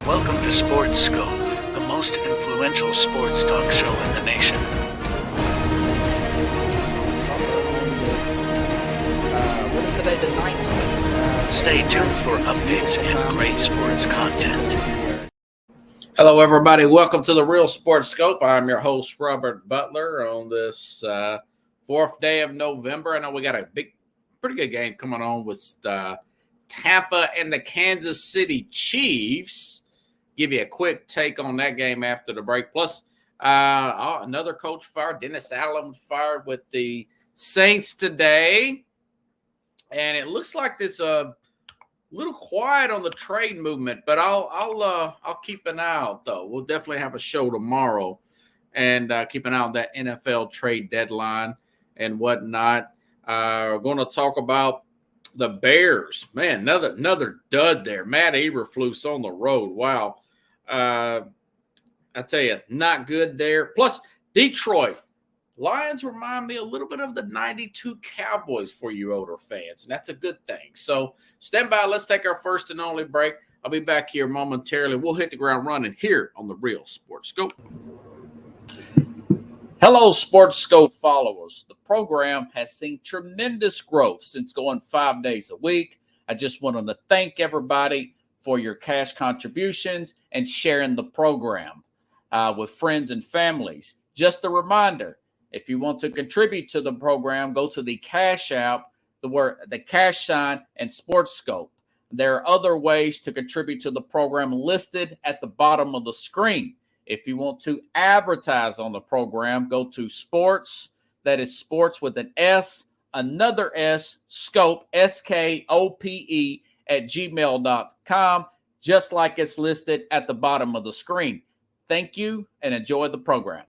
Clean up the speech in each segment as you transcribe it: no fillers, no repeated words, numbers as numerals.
Welcome to Sports Scope, the most influential sports talk show in the nation. What is today, the 19th? Stay tuned for updates and great sports content. Hello, everybody. Welcome to the Real Sports Scope. I'm your host, Robert Butler, on this fourth day of November. I know we got a pretty good game coming on with Tampa and the Kansas City Chiefs. Give you a quick take on that game after the break. Plus, another coach fired. Dennis Allen fired with the Saints today. And it looks like it's a little quiet on the trade movement, but I'll keep an eye out, though. We'll definitely have a show tomorrow and keep an eye on that NFL trade deadline and whatnot. We're going to talk about the Bears. Man, another dud there. Matt Eberflus on the road. Wow. I tell you, not good there. Plus, Detroit Lions remind me a little bit of the 92 Cowboys for you older fans, and that's a good thing. So stand by. Let's take our first and only break. I'll be back here momentarily. We'll hit the ground running here on the Real Sports Scope. Hello, Sports Scope followers. The program has seen tremendous growth since going 5 days a week. I just wanted to thank everybody for your cash contributions and sharing the program with friends and families. Just a reminder, if you want to contribute to the program, go to the Cash App, the cash sign, and Sports Scope. There are other ways to contribute to the program listed at the bottom of the screen. If you want to advertise on the program, go to sports, that is sports with an S, another S, scope, SKOPE, at gmail.com, just like it's listed at the bottom of the screen. Thank you and enjoy the program.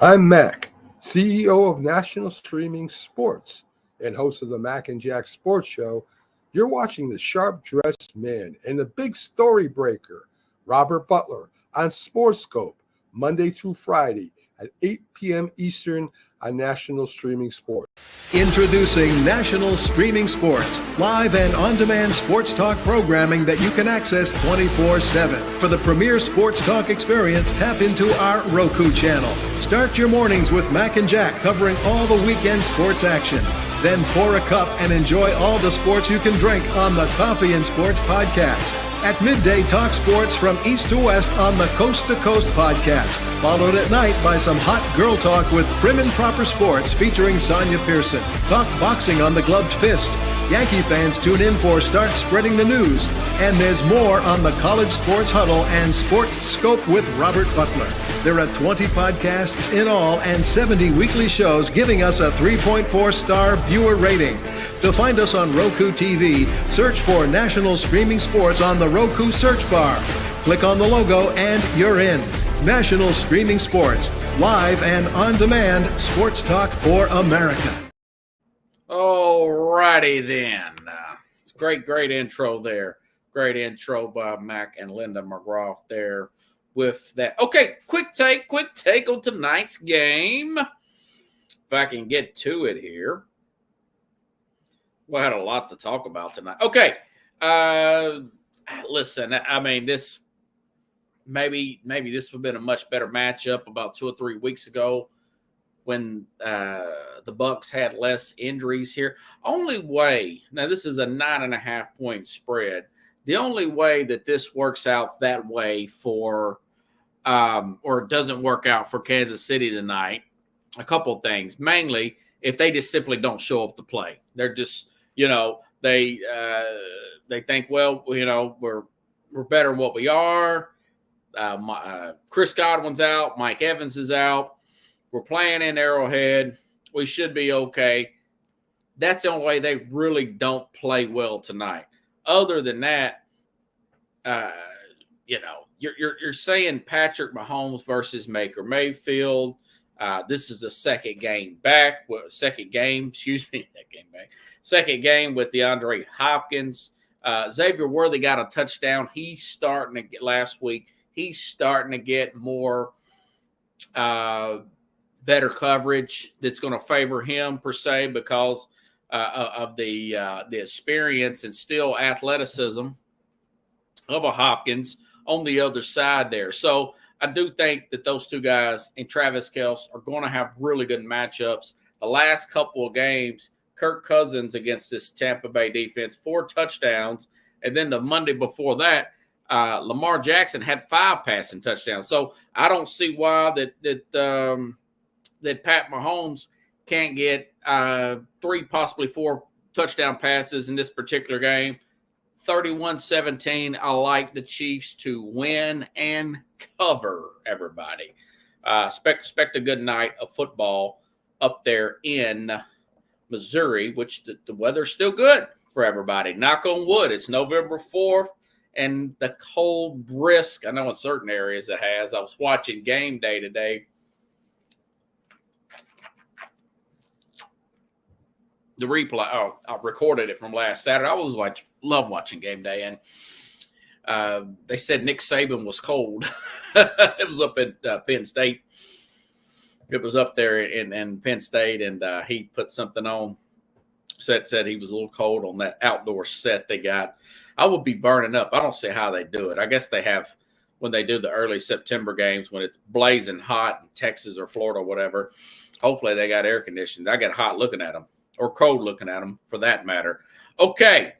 I'm Mac, CEO of National Streaming Sports and host of the Mac and Jack Sports Show. You're watching the sharp-dressed man and the big story breaker, Robert Butler, on Sports Scope, Monday through Friday at 8 p.m. Eastern on National Streaming Sports. Introducing National Streaming Sports, live and on-demand sports talk programming that you can access 24/7. For the premier sports talk experience, tap into our Roku channel. Start your mornings with Mac and Jack covering all the weekend sports action. Then pour a cup and enjoy all the sports you can drink on the Coffee and Sports podcast. At midday, talk sports from east to west on the Coast to Coast podcast. Followed at night by some hot girl talk with Prim and Proper Sports featuring Sonia Pearson. Talk boxing on the Gloved Fist. Yankee fans tune in for Start Spreading the News. And there's more on the College Sports Huddle and Sports Scope with Robert Butler. There are 20 podcasts in all and 70 weekly shows, giving us a 3.4-star viewer rating. To find us on Roku TV, search for National Streaming Sports on the Roku search bar. Click on the logo and you're in. National Streaming Sports, live and on-demand sports talk for America. All righty then. It's a great intro there. Great intro by Mac and Linda McGrath there with that. Okay, quick take on tonight's game. If I can get to it here. We had a lot to talk about tonight. Okay. Listen, I mean, this maybe this would have been a much better matchup about 2 or 3 weeks ago when the Bucks had less injuries here. Only way, now this is a 9.5-point spread. The only way that this works out that way for or doesn't work out for Kansas City tonight, a couple of things. Mainly, if they just simply don't show up to play. They're just, they think, well, we're better than what we are. Chris Godwin's out. Mike Evans is out. We're playing in Arrowhead. We should be okay. That's the only way they really don't play well tonight. Other than that, you're saying Patrick Mahomes versus Baker Mayfield. This is the second game with DeAndre Hopkins. Xavier Worthy got a touchdown. He's starting to get last week. He's starting to get more better coverage that's going to favor him per se because of the experience and still athleticism Bubba Hopkins on the other side there. So I do think that those two guys and Travis Kelce are going to have really good matchups. The last couple of games, Kirk Cousins against this Tampa Bay defense, 4 touchdowns. And then the Monday before that, Lamar Jackson had 5 passing touchdowns. So I don't see why that Pat Mahomes can't get 3, possibly 4 touchdown passes in this particular game. 31-17. I like the Chiefs to win and cover, everybody. Expect a good night of football up there in Missouri, which the weather's still good for everybody. Knock on wood. It's November 4th, and the cold, brisk, I know in certain areas it has. I was watching Game Day today. The replay, I recorded it from last Saturday. I always love watching Game Day, and they said Nick Saban was cold. It was up at Penn State. It was up there in Penn State, and he put something on. Said he was a little cold on that outdoor set they got. I would be burning up. I don't see how they do it. I guess they have, when they do the early September games, when it's blazing hot in Texas or Florida or whatever, hopefully they got air conditioning. I get hot looking at them. Or cold looking at them, for that matter. Okay.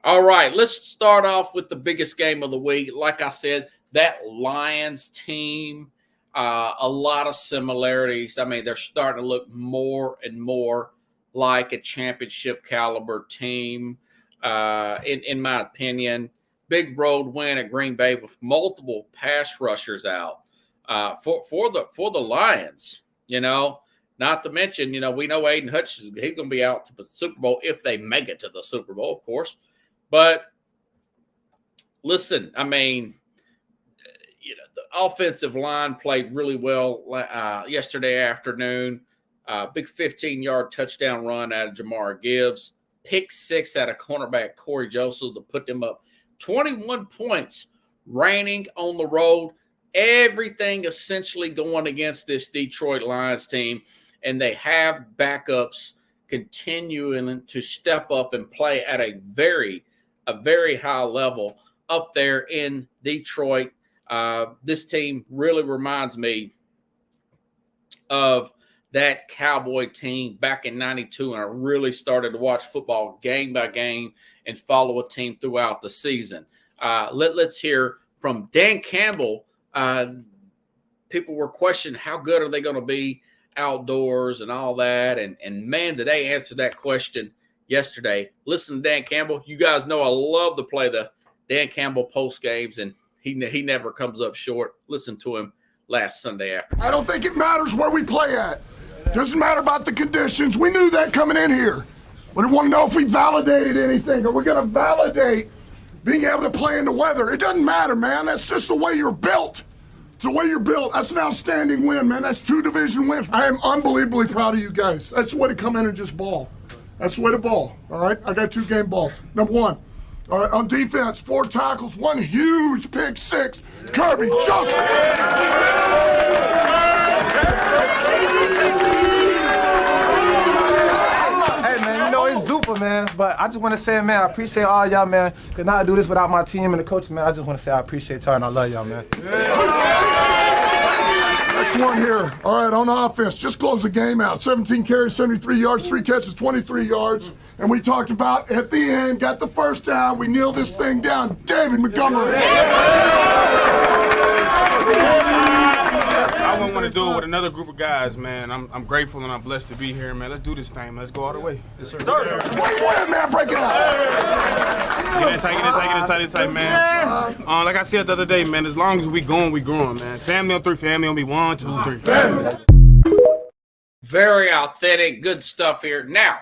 All right. Let's start off with the biggest game of the week. Like I said, that Lions team, a lot of similarities. I mean, they're starting to look more and more like a championship caliber team, in my opinion. Big road win at Green Bay with multiple pass rushers out for the Lions, you know. Not to mention, you know, we know Aiden Hutchinson, he's going to be out to the Super Bowl if they make it to the Super Bowl, of course. But listen, I mean, you know, the offensive line played really well yesterday afternoon. Big 15-yard touchdown run out of Jamar Gibbs. Pick 6 out of cornerback Corey Joseph to put them up 21 points, reigning on the road. Everything essentially going against this Detroit Lions team. And they have backups continuing to step up and play at a very high level up there in Detroit. This team really reminds me of that Cowboy team back in '92, and I really started to watch football game by game and follow a team throughout the season. Let's hear from Dan Campbell. People were questioning how good are they going to be outdoors and all that. And man, did they answer that question yesterday. Listen to Dan Campbell. You guys know I love to play the Dan Campbell post games, and he never comes up short. Listen to him last Sunday afternoon. I don't think it matters where we play at. Doesn't matter about the conditions. We knew that coming in here. We didn't want to know if we validated anything, or we're going to validate being able to play in the weather. It doesn't matter, man. That's just the way you're built. It's the way you're built. That's an outstanding win, man. That's 2 division wins. I am unbelievably proud of you guys. That's the way to come in and just ball. That's the way to ball, all right? I got 2 game balls. Number 1, all right, on defense, 4 tackles, 1 huge pick 6. Kirby Joseph. Zupa, man, but I just want to say, man, I appreciate all y'all, man. Could not do this without my team and the coach, man. I just want to say I appreciate y'all and I love y'all, man. Next one here. All right, on offense, just close the game out. 17 carries, 73 yards, 3 catches, 23 yards. And we talked about at the end, got the first down. We nailed this thing down. David Montgomery. I wouldn't want to do it with another group of guys, man. I'm grateful and I'm blessed to be here, man. Let's do this thing, man. Let's go all the way. Yes, sir. Win, man. Break it out. Get inside, man. Like I said the other day, man, as long as we growing, man. Family on 3, family on me. 1, 2, 3. Very authentic, good stuff here. Now,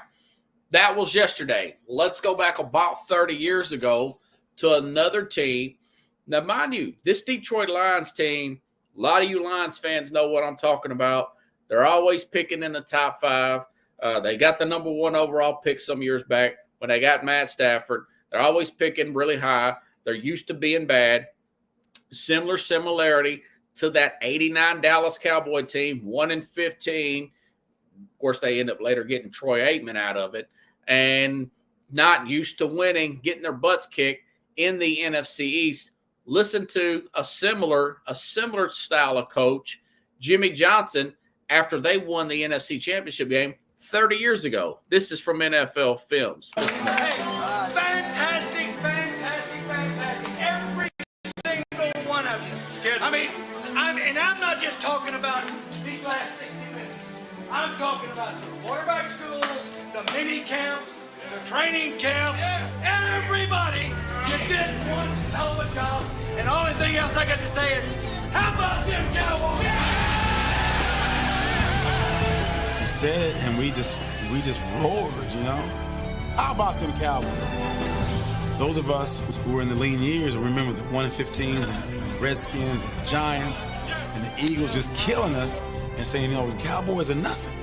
that was yesterday. Let's go back about 30 years ago to another team. Now, mind you, this Detroit Lions team, a lot of you Lions fans know what I'm talking about. They're always picking in the top 5. They got the number 1 overall pick some years back when they got Matt Stafford. They're always picking really high. They're used to being bad. Similarity to that 89 Dallas Cowboy team, 1-15. Of course, they end up later getting Troy Aikman out of it. And not used to winning, getting their butts kicked in the NFC East. Listen to a similar style of coach, Jimmy Johnson, after they won the NFC Championship game 30 years ago. This is from NFL Films. Fantastic. Every single one of you. I'm not just talking about these last 60 minutes. I'm talking about the quarterback schools, the mini camps, the training camp. Everybody, you did one hell of a job. And the only thing else I got to say is, how about them Cowboys? He said it, and we just roared, you know? How about them Cowboys? Those of us who were in the lean years remember the 1-15s and the Redskins and the Giants and the Eagles just killing us and saying, you know, the Cowboys are nothing.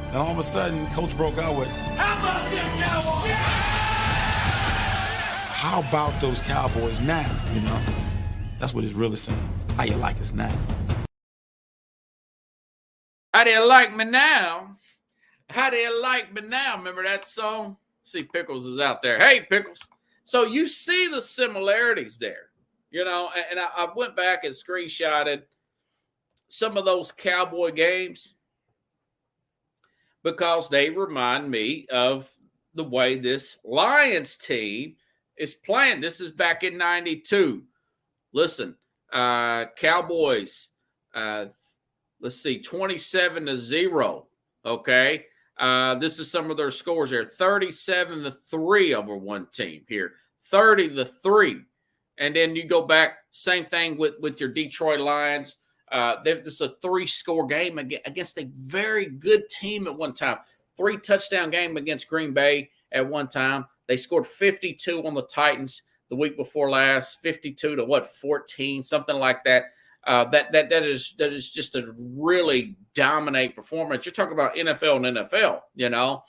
And all of a sudden, Coach broke out with, how about them Cowboys? How about those Cowboys now, you know? That's what it's really saying. How you like us now? How do you like me now? How do you like me now? Remember that song? See, Pickles is out there. Hey, Pickles. So you see the similarities there, you know, and I went back and screenshotted some of those Cowboy games because they remind me of the way this Lions team is playing. This is back in 92. Listen, Cowboys, let's see, 27-0. Okay. This is some of their scores here. 37-3 over one team here. 30-3. And then you go back, same thing with your Detroit Lions. This is a 3-score game against a very good team at one time. 3-touchdown game against Green Bay at one time. They scored 52 on the Titans the week before last, 52 to 14, something like that. That is just a really dominate performance. You're talking about NFL and NFL, you know,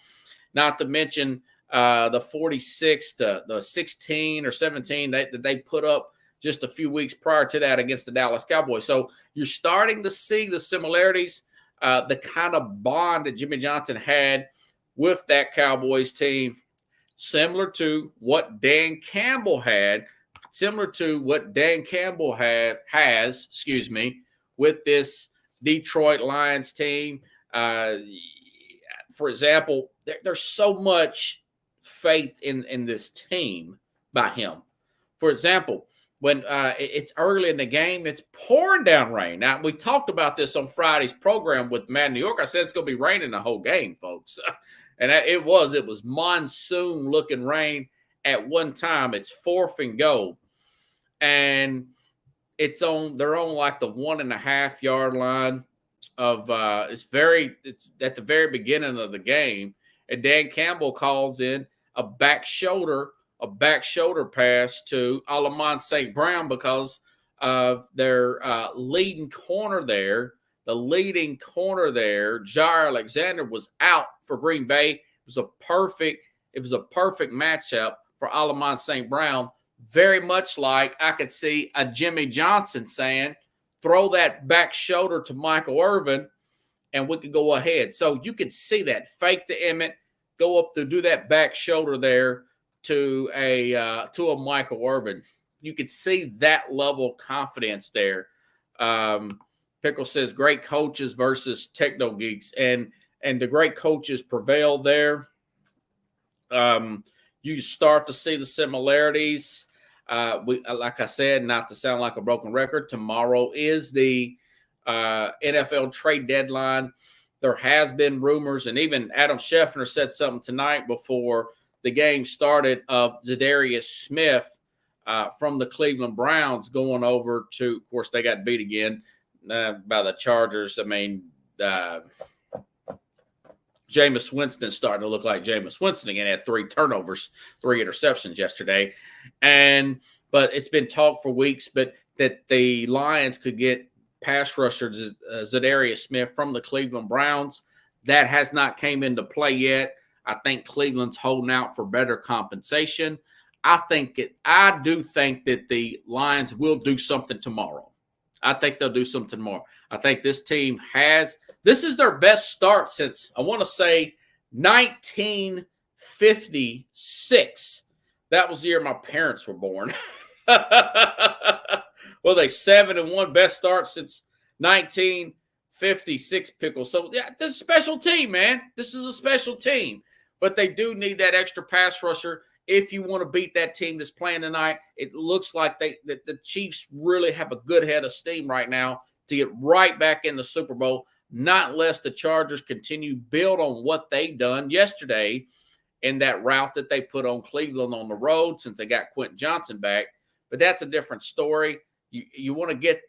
not to mention the 46 to the 16 or 17 that they put up just a few weeks prior to that against the Dallas Cowboys. So you're starting to see the similarities, the kind of bond that Jimmy Johnson had with that Cowboys team, similar to what Dan Campbell had. Similar to what Dan Campbell has with this Detroit Lions team. For example, there's so much faith in this team by him. For example, when it's early in the game, it's pouring down rain. Now, we talked about this on Friday's program with Mad New York. I said it's going to be raining the whole game, folks. And it was monsoon-looking rain at one time. It's 4th and goal. And they're on like the 1.5 yard line of it's at the very beginning of the game. And Dan Campbell calls in a back shoulder pass to Alamon St. Brown because of their leading corner there. The leading corner there, Jair Alexander, was out for Green Bay. It was a perfect matchup for Alamon St. Brown. Very much like I could see a Jimmy Johnson saying, throw that back shoulder to Michael Irvin and we could go ahead. So you could see that fake to Emmett, go up to do that back shoulder there to a Michael Irvin. You could see that level of confidence there. Pickle says great coaches versus techno geeks, and the great coaches prevailed there. You start to see the similarities. Like I said, not to sound like a broken record, tomorrow is the NFL trade deadline. There has been rumors, and even Adam Schefter said something tonight before the game started, of Zadarius Smith from the Cleveland Browns going over to, of course, they got beat again by the Chargers. I mean, Jameis Winston starting to look like Jameis Winston again. Had 3 turnovers, 3 interceptions yesterday. But it's been talked for weeks, but that the Lions could get pass rusher Zadarius Smith from the Cleveland Browns. That has not came into play yet. I think Cleveland's holding out for better compensation. I do think that the Lions will do something tomorrow. I think they'll do something tomorrow. I think this team this is their best start since, I want to say, 1956. That was the year my parents were born. Well, they 7-1, best start since 1956, Pickles. So, yeah, this is a special team, man. This is a special team. But they do need that extra pass rusher if you want to beat that team that's playing tonight. It looks like the Chiefs really have a good head of steam right now to get right back in the Super Bowl, not unless the Chargers continue build on what they done yesterday in that route that they put on Cleveland on the road since they got Quentin Johnson back. But that's a different story. You want to get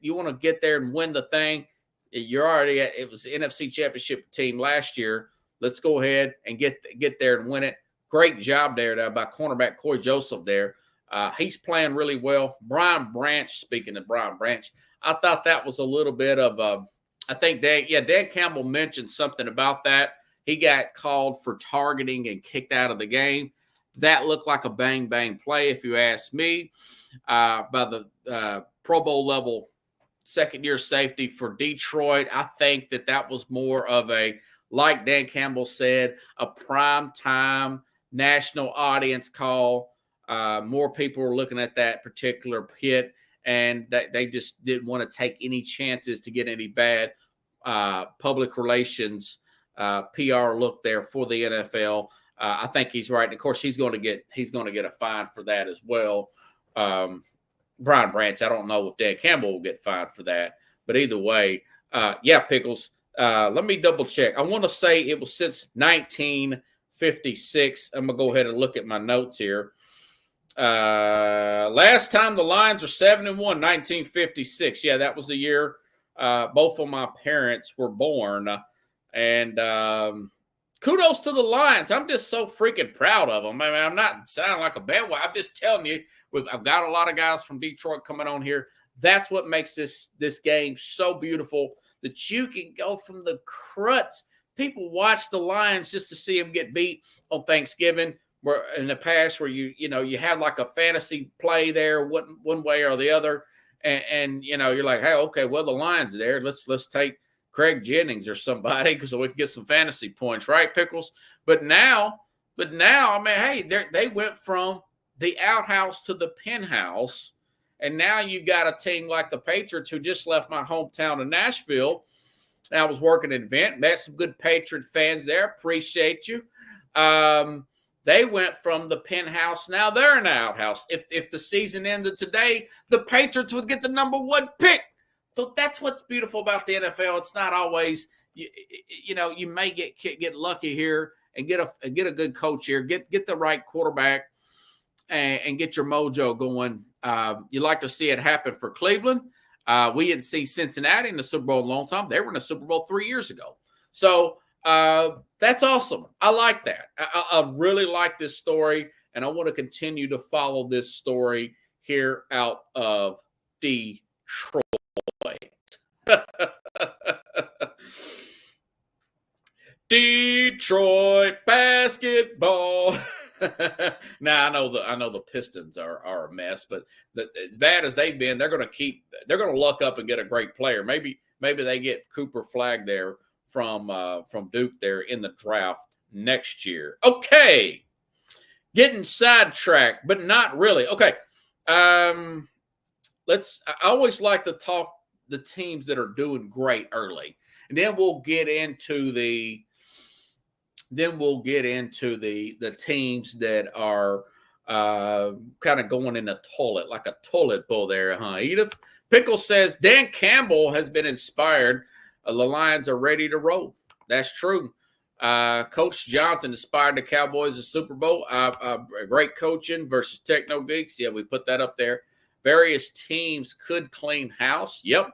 there and win the thing. You're already at, it was the NFC Championship team last year. Let's go ahead and get there and win it. Great job there by cornerback Corey Joseph there. He's playing really well. Brian Branch, speaking of Brian Branch, I thought that was a little bit of I think Dan Campbell mentioned something about that. He got called for targeting and kicked out of the game. That looked like a bang play, if you ask me, by the Pro Bowl level second-year safety for Detroit. I think that was more of a, like Dan Campbell said, a prime time national audience call. More people were looking at that particular hit, and they just didn't want to take any chances to get any bad public relations PR look there for the NFL. I think he's right. And of course, he's going to get a fine for that as well. Brian Branch, I don't know if Dan Campbell will get fined for that, but either way, Pickles. Let me double check. I want to say it was since 1956. I'm gonna go ahead and look at my notes here. Last time the Lions were 7-1, 1956. Yeah, that was the year both of my parents were born. And kudos to the Lions. I'm just so freaking proud of them. I mean, I'm not sounding like a bad one. I'm just telling you, I've got a lot of guys from Detroit coming on here. That's what makes this game so beautiful, that you can go from the cruts. People watch the Lions just to see them get beat on Thanksgiving, where in the past where you had like a fantasy play there one way or the other. And you're like, hey, okay, well, the Lions are there. Let's take Craig Jennings or somebody because we can get some fantasy points, right, Pickles? But now, I mean, hey, they went from the outhouse to the penthouse, and now you got a team like the Patriots who just left my hometown of Nashville. I was working an event, met some good Patriot fans there. Appreciate you. They went from the penthouse, now they're in the outhouse. If the season ended today, the Patriots would get the number 1 pick. So that's what's beautiful about the NFL. It's not always, you may get lucky here and get a good coach here, get the right quarterback, and get your mojo going. You like to see it happen for Cleveland. We didn't see Cincinnati in the Super Bowl in a long time. They were in the Super Bowl 3 years ago. So that's awesome. I like that. I really like this story, and I want to continue to follow this story here out of Detroit. Detroit basketball. Now I know the Pistons are a mess, but as bad as they've been, they're going to luck up and get a great player. Maybe they get Cooper Flagg there from Duke there in the draft next year. Okay, getting sidetracked, but not really. Okay, I always like to talk the teams that are doing great early, and then we'll get into the teams that are kind of going in the toilet, like a toilet bowl there, huh? Edith Pickle says Dan Campbell has been inspired. The Lions are ready to roll. That's true. Coach Johnson inspired the Cowboys in Super Bowl. Great coaching versus Techno Geeks. Yeah, we put that up there. Various teams could clean house. Yep.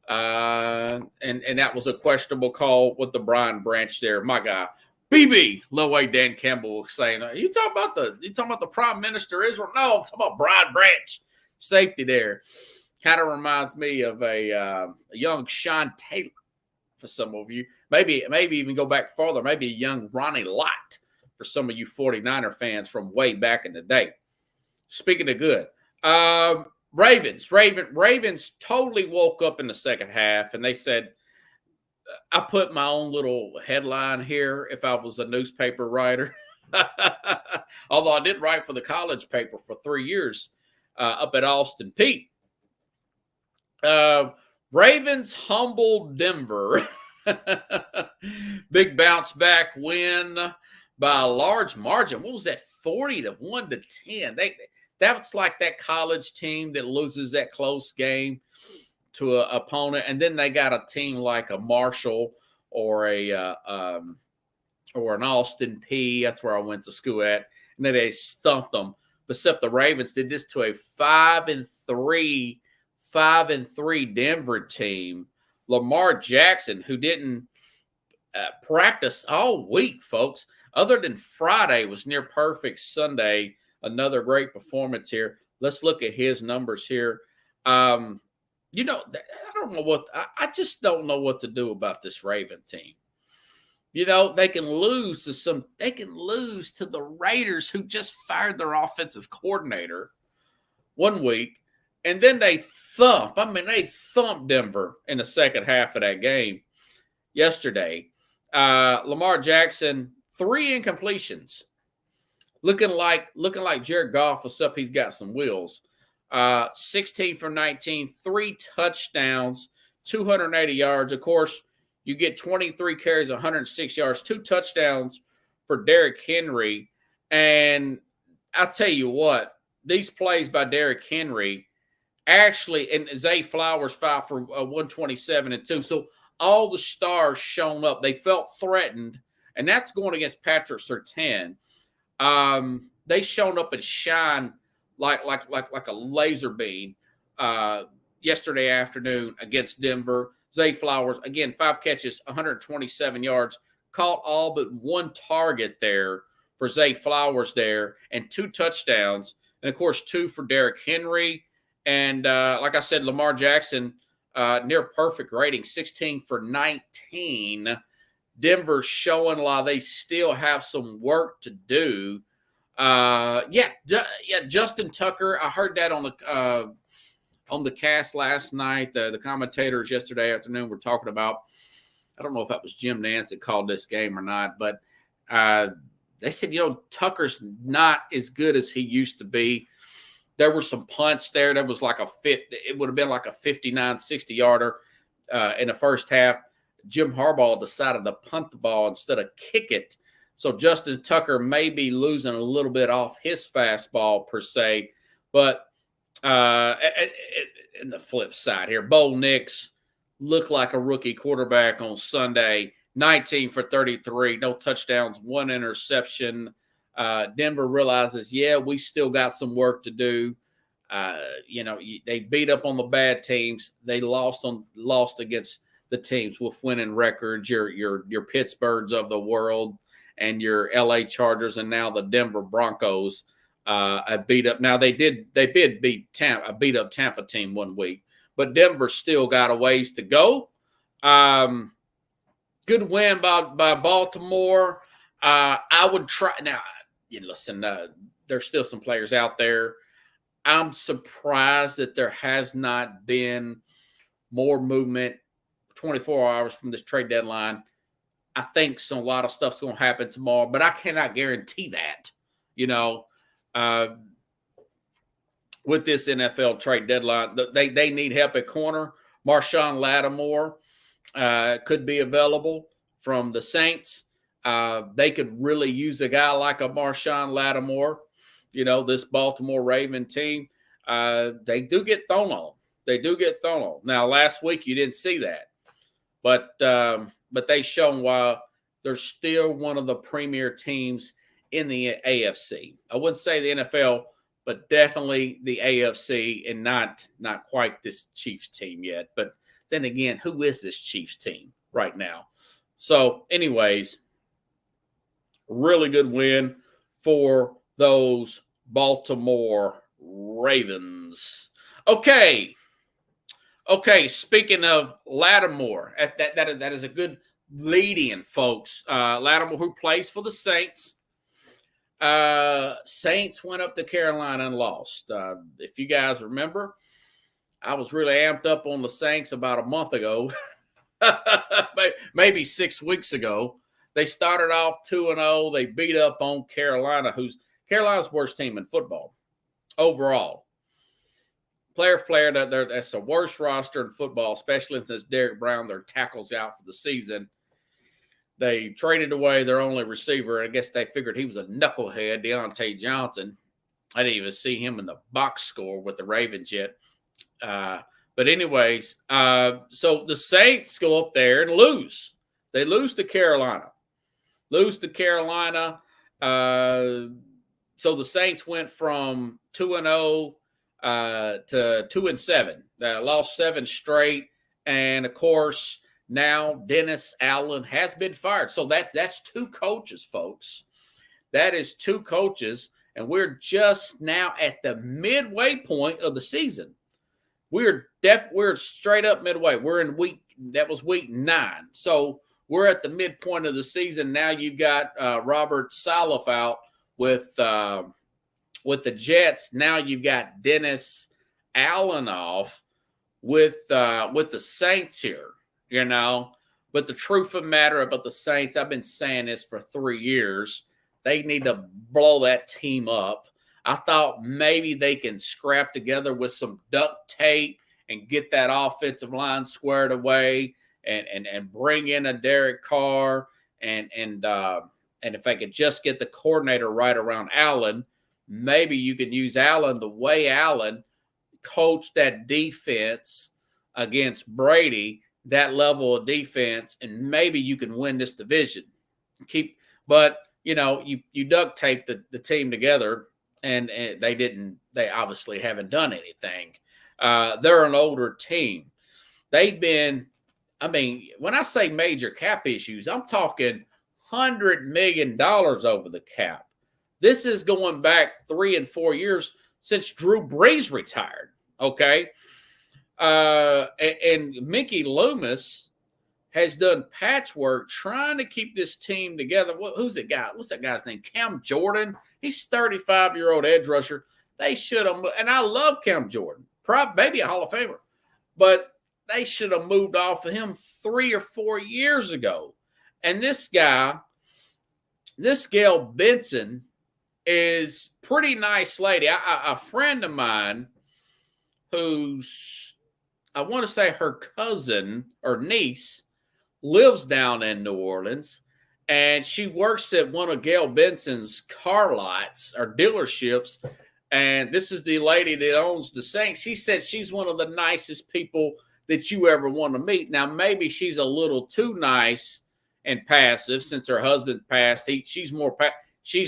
And that was a questionable call with the Brian Branch there. My guy. BB, low way Dan Campbell saying, you talking about the Prime Minister of Israel? No, I'm talking about Brian Branch. Safety there. Kind of reminds me of a young Sean Taylor for some of you. Maybe even go back farther. Maybe a young Ronnie Lott for some of you 49er fans from way back in the day. Speaking of good. Ravens totally woke up in the second half, and they said, I put my own little headline here if I was a newspaper writer. Although I did write for the college paper for 3 years up at Austin Peay. Ravens humbled Denver. Big bounce back win by a large margin. What was that? 40-1-10. That's like that college team that loses that close game to an opponent, and then they got a team like a Marshall or an Austin Peay. That's where I went to school at, and then they stumped them. Except the Ravens did this to a 5-3 Denver team. Lamar Jackson, who didn't practice all week, folks, other than Friday, was near perfect. Sunday, another great performance here. Let's look at his numbers here. I don't know I just don't know what to do about this Raven team. They can lose to the Raiders, who just fired their offensive coordinator 1 week, and then they thumped Denver in the second half of that game yesterday. Lamar Jackson, 3 incompletions, looking like Jared Goff, except he's got some wheels. 16 for 19, 3 touchdowns, 280 yards. Of course, you get 23 carries, 106 yards, 2 touchdowns for Derrick Henry. And I'll tell you what, these plays by Derrick Henry actually, and Zay Flowers 5 for 127 and 2. So all the stars shown up. They felt threatened, and that's going against Patrick Surtain. They shown up and shine like a laser beam yesterday afternoon against Denver. Zay Flowers, again, 5 catches, 127 yards, caught all but 1 target there for Zay Flowers there, and 2 touchdowns. And, of course, 2 for Derrick Henry. And, like I said, Lamar Jackson, near perfect rating, 16 for 19. Denver showing why they still have some work to do. Justin Tucker, I heard that on the cast last night. The commentators yesterday afternoon were talking about, I don't know if that was Jim Nantz that called this game or not, but they said, Tucker's not as good as he used to be. There were some punts there. There was it would have been like a 59, 60-yarder in the first half. Jim Harbaugh decided to punt the ball instead of kick it. So Justin Tucker may be losing a little bit off his fastball per se. But in the flip side here, Bo Nix looked like a rookie quarterback on Sunday. 19 for 33, no touchdowns, 1 interception. Denver realizes, we still got some work to do. They beat up on the bad teams. They lost against the teams with winning records, your Pittsburghs of the world and your LA Chargers, and now the Denver Broncos have beat up. Now they did beat Tampa, beat up Tampa team 1 week, but Denver still got a ways to go. Good win by Baltimore. I would try now. Listen, there's still some players out there. I'm surprised that there has not been more movement 24 hours from this trade deadline. I think a lot of stuff's going to happen tomorrow, but I cannot guarantee that, with this NFL trade deadline. They need help at corner. Marshawn Lattimore could be available from the Saints. They could really use a guy like a Marshawn Lattimore. This Baltimore Raven team, they do get thrown on. Now, last week you didn't see that, but they shown why they're still one of the premier teams in the AFC. I wouldn't say the NFL, but definitely the AFC, and not quite this Chiefs team yet. But then again, who is this Chiefs team right now? So, anyways, really good win for those Baltimore Ravens. Okay. Speaking of Lattimore, that is a good lead-in, folks. Lattimore, who plays for the Saints. Saints went up to Carolina and lost. If you guys remember, I was really amped up on the Saints about a month ago, maybe 6 weeks ago. They started off 2-0. They beat up on Carolina, who's Carolina's worst team in football overall. Player for player, that's the worst roster in football, especially since Derek Brown, their tackles out for the season. They traded away their only receiver. I guess they figured he was a knucklehead, Deontay Johnson. I didn't even see him in the box score with the Ravens yet. But anyways, so the Saints go up there and lose. They lose to Carolina. So the Saints went from 2-0 to 2-7. They lost 7 straight. And, of course, now Dennis Allen has been fired. So that's 2 coaches, folks. That is 2 coaches. And we're just now at the midway point of the season. We're straight up midway. We're in week 9. So we're at the midpoint of the season. Now you've got Robert Saleh out with the Jets. Now you've got Dennis Allen off with the Saints here, you know. But the truth of the matter about the Saints, I've been saying this for 3 years. They need to blow that team up. I thought maybe they can scrap together with some duct tape and get that offensive line squared away and bring in a Derek Carr and if I could just get the coordinator right around Allen, maybe you can use Allen the way Allen coached that defense against Brady, that level of defense, and maybe you can win this division. But you know, you duct tape the team together. And they obviously haven't done anything. They're an older team. They've been, when I say major cap issues, I'm talking $100 million over the cap. This is going back 3 and 4 years since Drew Brees retired, okay? And Mickey Loomis has done patchwork trying to keep this team together. Who's the guy? What's that guy's name? Cam Jordan. He's 35-year-old edge rusher. They should have, and I love Cam Jordan, maybe a Hall of Famer, but they should have moved off of him 3 or 4 years ago. And this guy, this Gail Benson, is pretty nice lady. A friend of mine who's, I want to say her cousin or niece, lives down in New Orleans, and she works at one of Gail Benson's car lots or dealerships, and this is the lady that owns the Saints. She said she's one of the nicest people that you ever want to meet. Now, maybe she's a little too nice and passive since her husband passed. She's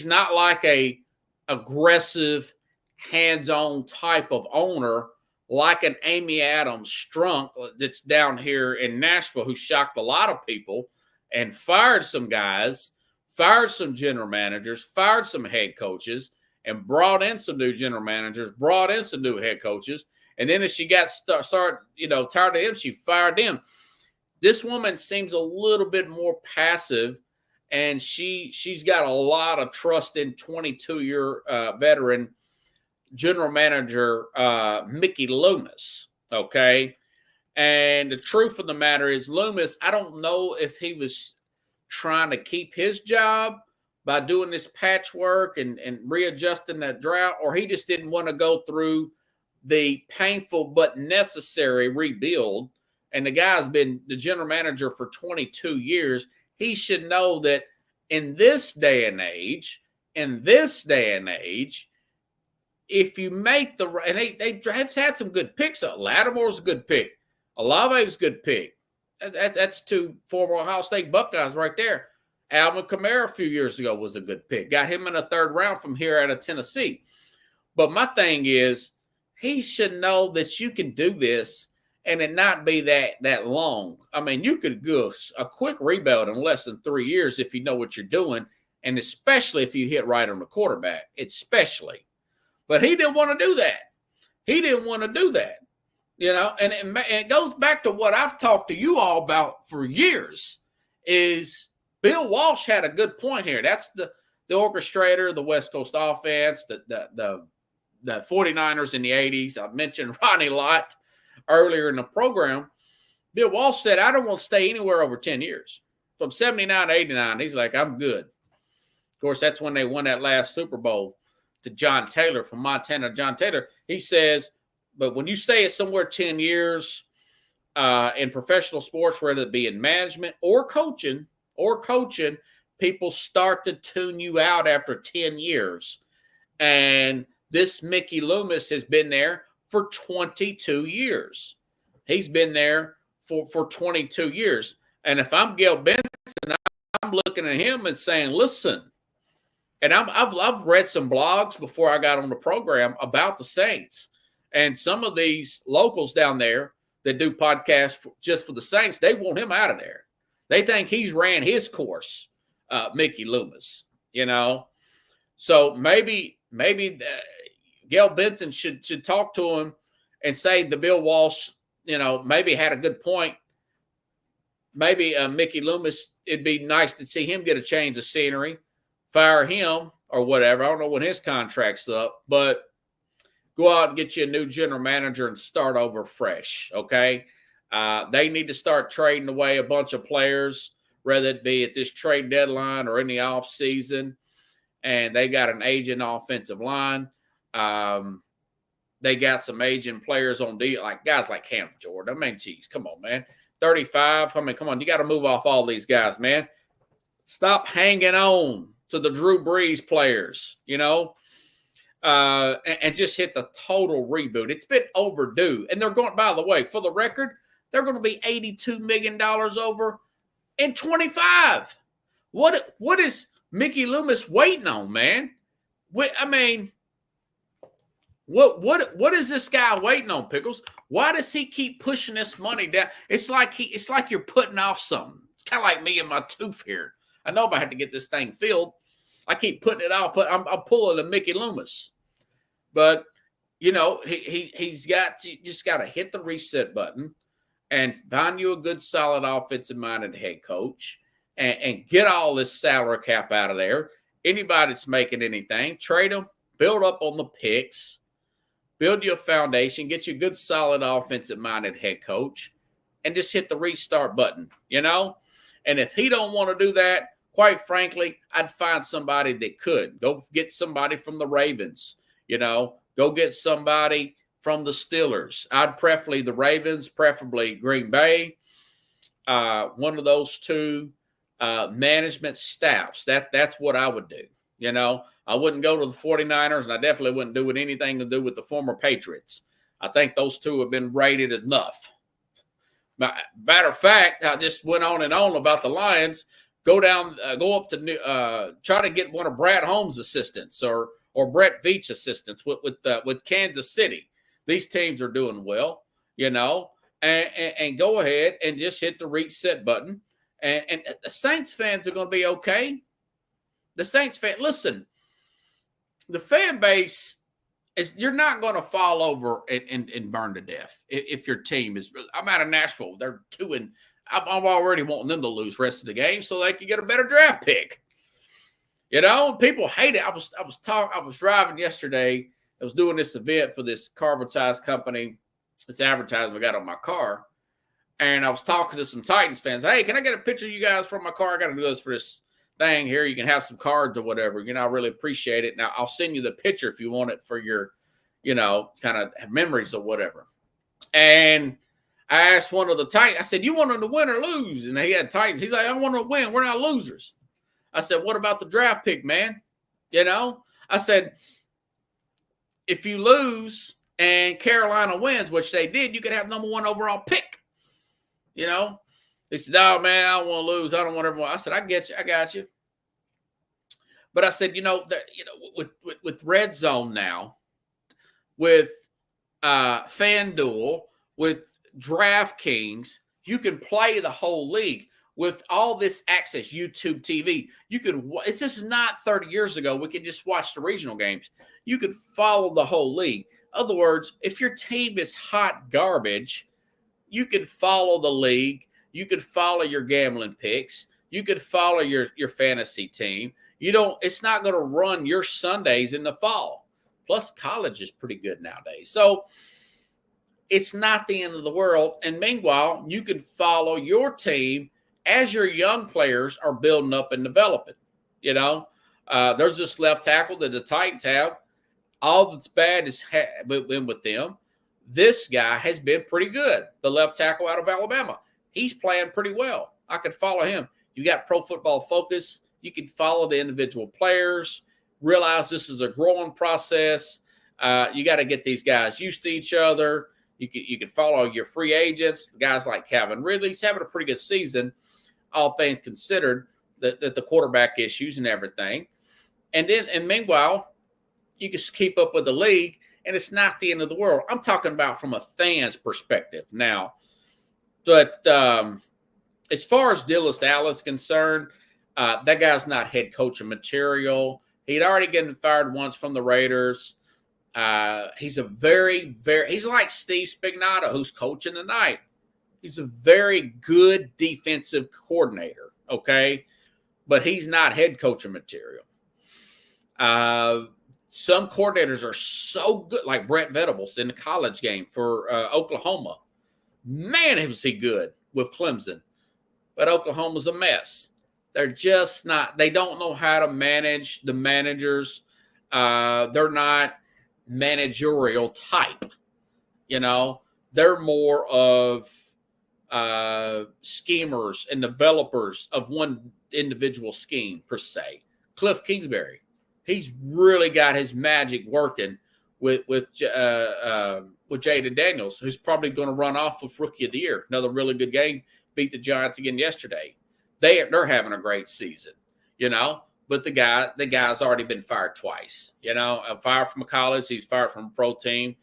not like a aggressive, hands-on type of owner like an Amy Adams Strunk that's down here in Nashville, who shocked a lot of people and fired some guys, fired some general managers, fired some head coaches, and brought in some new general managers, brought in some new head coaches. And then as she got tired of him, she fired them. This woman seems a little bit more passive, and she's got a lot of trust in 22-year veteran general manager Mickey Loomis, okay? And the truth of the matter is Loomis, I don't know if he was trying to keep his job by doing this patchwork and readjusting that drought, or he just didn't want to go through the painful but necessary rebuild. And the guy's been the general manager for 22 years. He should know that in this day and age, if you make the right, and they have had some good picks. Lattimore's a good pick. Olave's a good pick. That's 2 former Ohio State Buckeyes right there. Alvin Kamara a few years ago was a good pick. Got him in the 3rd round from here out of Tennessee. But my thing is, he should know that you can do this and it not be that long. I mean, you could go a quick rebuild in less than 3 years if you know what you're doing, and especially if you hit right on the quarterback, especially. But he didn't want to do that. You know, and it goes back to what I've talked to you all about for years is Bill Walsh had a good point here. That's the orchestrator of the West Coast offense, the 49ers in the 80s. I mentioned Ronnie Lott earlier in the program. Bill Walsh said, I don't want to stay anywhere over 10 years. from 79 to 89, he's like, I'm good. Of course, that's when they won that last Super Bowl to John Taylor from Montana. John Taylor, he says, but when you stay at somewhere 10 years in professional sports, whether it be in management or coaching, people start to tune you out after 10 years. And this Mickey Loomis has been there for 22 years. He's been there for 22 years. And if I'm Gail Benson, I'm looking at him and saying, listen, and I've read some blogs before I got on the program about the Saints. And some of these locals down there that do podcasts just for the Saints, they want him out of there. They think he's ran his course, Mickey Loomis, you know. So maybe Gail Benson should talk to him and say the Bill Walsh, you know, maybe had a good point. Maybe Mickey Loomis, it'd be nice to see him get a change of scenery, fire him or whatever. I don't know when his contract's up, but go out and get you a new general manager and start over fresh, okay? They need to start trading away a bunch of players, whether it be at this trade deadline or in the offseason. And they got an aging offensive line. They got some aging players on deal, like guys like Cam Jordan. I mean, geez, come on, man. 35. I mean, come on. You got to move off all these guys, man. Stop hanging on to the Drew Brees players, you know, and just hit the total reboot. It's been overdue. And they're going, by the way, for the record, they're going to be $82 million over in 25. What is Mickey Loomis waiting on, man? I mean, what is this guy waiting on, Pickles? Why does he keep pushing this money down? It's like you're putting off something. It's kind of like me and my tooth here. I know I have to get this thing filled. I keep putting it off, but I'm pulling a Mickey Loomis. But you know, he's got to hit the reset button and find you a good, solid, offensive-minded head coach, and get all this salary cap out of there. Anybody that's making anything, trade them, build up on the picks. Build you a foundation, get you a good, solid, offensive-minded head coach, and just hit the restart button, you know? And if he don't want to do that, quite frankly, I'd find somebody that could. Go get somebody from the Ravens, you know? Go get somebody from the Steelers. I'd preferably the Ravens, preferably Green Bay, one of those two management staffs. That's what I would do, you know? I wouldn't go to the 49ers, and I definitely wouldn't do it anything to do with the former Patriots. I think those two have been rated enough. Matter of fact, I just went on and on about the Lions. Go up to try to get one of Brad Holmes' assistants or Brett Veach assistants with Kansas City. These teams are doing well, you know, and go ahead and just hit the reset button. And the Saints fans are going to be okay. The Saints fan, listen. The fan base you're not going to fall over and burn to death if your team is. I'm out of Nashville. They're 2-. I'm already wanting them to lose rest of the game so they can get a better draft pick. You know, people hate it. I was driving yesterday. I was doing this event for this Carvertized company. This advertisement I got on my car, and I was talking to some Titans fans. Hey, can I get a picture of you guys from my car? I got to do this for this thing here. You can have some cards or whatever. You know, I really appreciate it. Now I'll send you the picture if you want it for your, you know, kind of memories or whatever. And I asked one of the Titans, I said, you want them to win or lose? And he had Titans. He's like, I want to win. We're not losers. I said, what about the draft pick, man? You know, I said, if you lose and Carolina wins, which they did, you could have number 1 overall pick. You know, he said, oh, man, I don't want to lose. I don't want everyone. I said, I get you. I got you. But I said, with Red Zone now, with FanDuel, with DraftKings, you can play the whole league with all this access, YouTube TV. You can. It's just not 30 years ago. We could just watch the regional games. You could follow the whole league. In other words, if your team is hot garbage, you could follow the league. You could follow your gambling picks. You could follow your fantasy team. It's not going to run your Sundays in the fall. Plus, college is pretty good nowadays. So it's not the end of the world. And meanwhile, you could follow your team as your young players are building up and developing. There's this left tackle that the Titans have. All that's bad is been with them. This guy has been pretty good. The left tackle out of Alabama. He's playing pretty well. I could follow him. You got Pro Football Focus. You can follow the individual players. Realize this is a growing process. You got to get these guys used to each other. You can follow your free agents. Guys like Calvin Ridley's having a pretty good season, all things considered, the quarterback issues and everything. And meanwhile, you can keep up with the league, and it's not the end of the world. I'm talking about from a fan's perspective now. But as far as Dillis Allen's concerned, that guy's not head coaching material. He'd already gotten fired once from the Raiders. He's a he's like Steve Spagnuolo, who's coaching tonight. He's a very good defensive coordinator, okay? But he's not head coaching material. Some coordinators are so good, like Brent Venables in the college game for Oklahoma. Man, was he good with Clemson. But Oklahoma's a mess. They're just not – they don't know how to manage the managers. They're not managerial type. They're more of schemers and developers of one individual scheme, per se. Cliff Kingsbury, he's really got his magic working with Jaden Daniels, who's probably going to run off with Rookie of the Year. Another really good game. Beat the Giants again yesterday. They're having a great season, But the guy's already been fired twice. Fired from a college. He's fired from a pro team.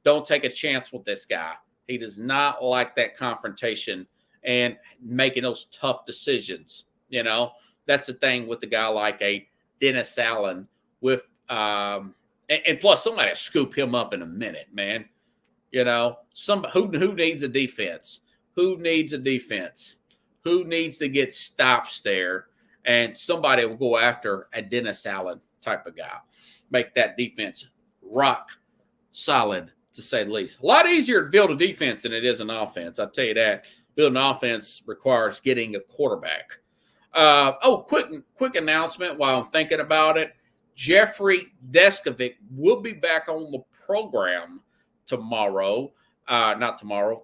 Don't take a chance with this guy. He does not like that confrontation and making those tough decisions. That's the thing with the guy like a Dennis Allen with and plus somebody will scoop him up in a minute, man. Who needs a defense? Who needs a defense? Who needs to get stops there? And somebody will go after a Dennis Allen type of guy. Make that defense rock solid, to say the least. A lot easier to build a defense than it is an offense. I'll tell you that. Building an offense requires getting a quarterback. Quick announcement while I'm thinking about it. Jeffrey Deskovic will be back on the program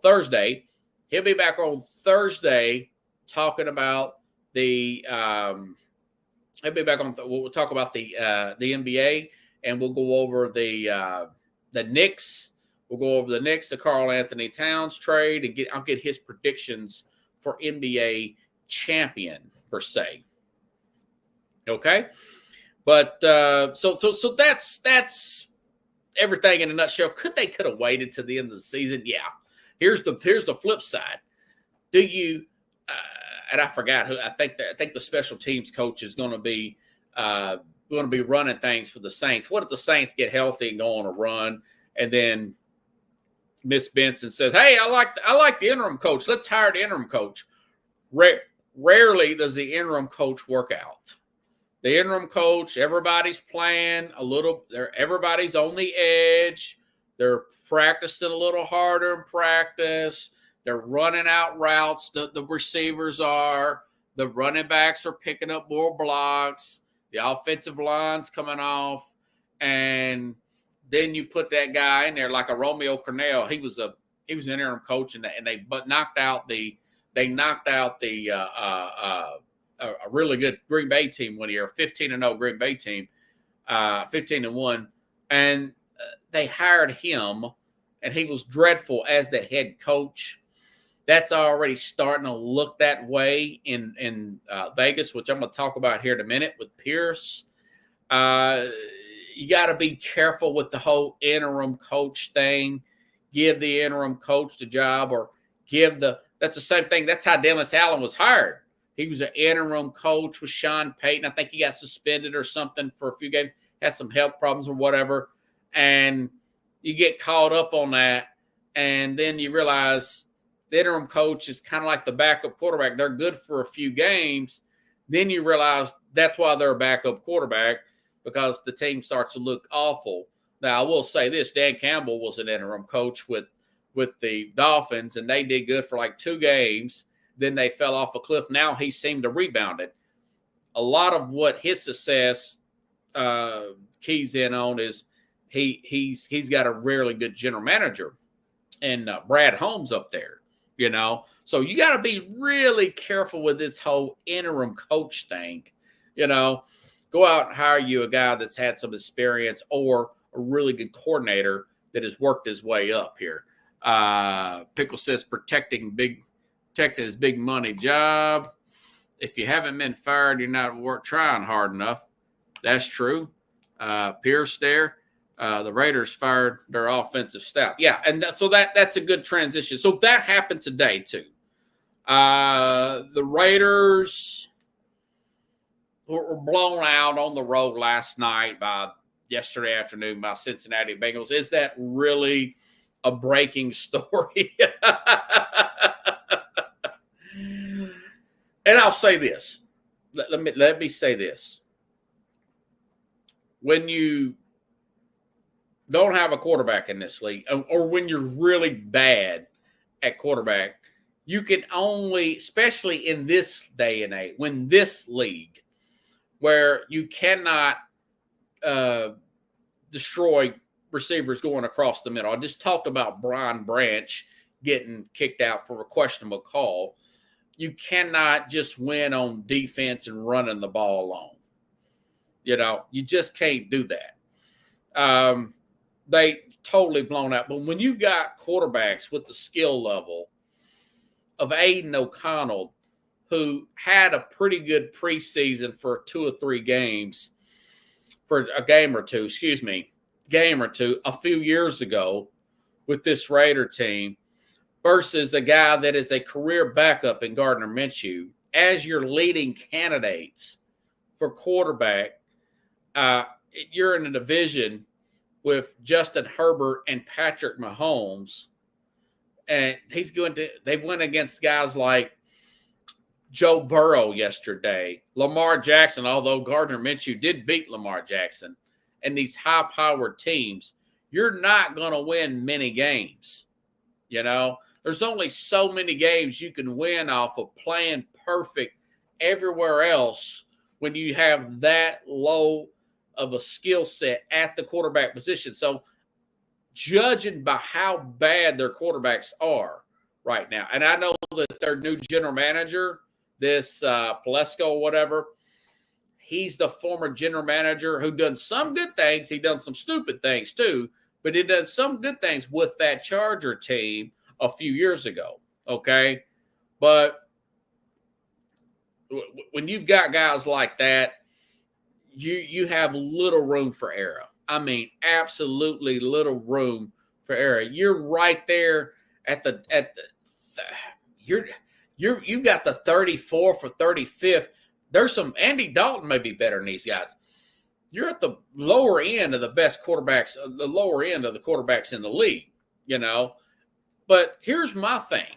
Thursday. He'll be back on Thursday talking about we'll talk about the NBA, and we'll go over the Knicks. We'll go over the Knicks, the Karl Anthony Towns trade, and I'll get his predictions for NBA champion per se. Okay, but so that's everything in a nutshell. Could have waited to the end of the season? Yeah. Here's the flip side. Do you? And I forgot who. I think the special teams coach is going to be running things for the Saints. What if the Saints get healthy and go on a run, and then Miss Benson says, "Hey, I like the interim coach. Let's hire the interim coach." Rarely does the interim coach work out. The interim coach, everybody's playing a little. Everybody's on the edge. They're practicing a little harder in practice. They're running out routes. The receivers are. The running backs are picking up more blocks. The offensive line's coming off. And then you put that guy in there like a Romeo Cornell. He was an interim coach, and they knocked out a really good Green Bay team one year, 15-0 Green Bay team, 15-1. And they hired him, and he was dreadful as the head coach. That's already starting to look that way in Vegas, which I'm going to talk about here in a minute with Pierce. You got to be careful with the whole interim coach thing. Give the interim coach the job, or that's the same thing. That's how Dennis Allen was hired. He was an interim coach with Sean Payton. I think he got suspended or something for a few games, had some health problems or whatever. And you get caught up on that, and then you realize the interim coach is kind of like the backup quarterback. They're good for a few games. Then you realize that's why they're a backup quarterback, because the team starts to look awful. Now, I will say this. Dan Campbell was an interim coach with the Dolphins, and they did good for like 2 games. Then they fell off a cliff. Now he seemed to rebound it. A lot of what his success keys in on is he's got a really good general manager and Brad Holmes up there, you know. So you got to be really careful with this whole interim coach thing, you know. Go out and hire you a guy that's had some experience or a really good coordinator that has worked his way up here. Pickle says protecting his big money job. If you haven't been fired, you're not trying hard enough. That's true. Pierce there. The Raiders fired their offensive staff. Yeah, and that's a good transition. So that happened today too. The Raiders were blown out on the road yesterday afternoon by Cincinnati Bengals. Is that really a breaking story? And I'll say this. Let me say this. When you don't have a quarterback in this league, or when you're really bad at quarterback, you can only, especially in this day and age, when this league, where you cannot destroy receivers going across the middle. I just talked about Brian Branch getting kicked out for a questionable call. You cannot just win on defense and running the ball alone. You know, you just can't do that. They totally blown out. But when you've got quarterbacks with the skill level of Aiden O'Connell, who had a pretty good preseason for 2 or 3 games, for a game or two a few years ago with this Raider team, versus a guy that is a career backup in Gardner Minshew as your leading candidates for quarterback. You're in a division with Justin Herbert and Patrick Mahomes, and they went against guys like Joe Burrow yesterday, Lamar Jackson, although Gardner Minshew did beat Lamar Jackson, and these high-powered teams. You're not going to win many games. You know, there's only so many games you can win off of playing perfect everywhere else when you have that low of a skill set at the quarterback position. So judging by how bad their quarterbacks are right now, and I know that their new general manager, this Plesko or whatever, he's the former general manager who done some good things. He done some stupid things too, but he done some good things with that Charger team a few years ago. Okay. But when you've got guys like that, you have little room for error. I mean, absolutely little room for error. You're right there you've got the 34th or 35th. There's some Andy Dalton may be better than these guys. You're at the lower end of the best quarterbacks, the lower end of the quarterbacks in the league, you know. But here's my thing.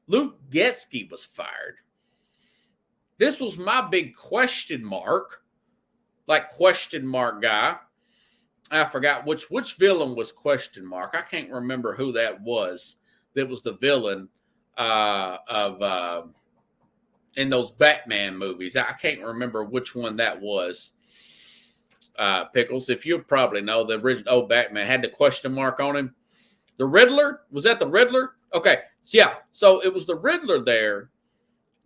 Luke Getsky was fired. This was my big question mark guy. I forgot which villain was question mark. I can't remember who that was. That was the villain in those Batman movies. I can't remember which one that was. Pickles, if you probably know, the original old Batman had the question mark on him. The Riddler? Was that the Riddler? Okay. So it was the Riddler there.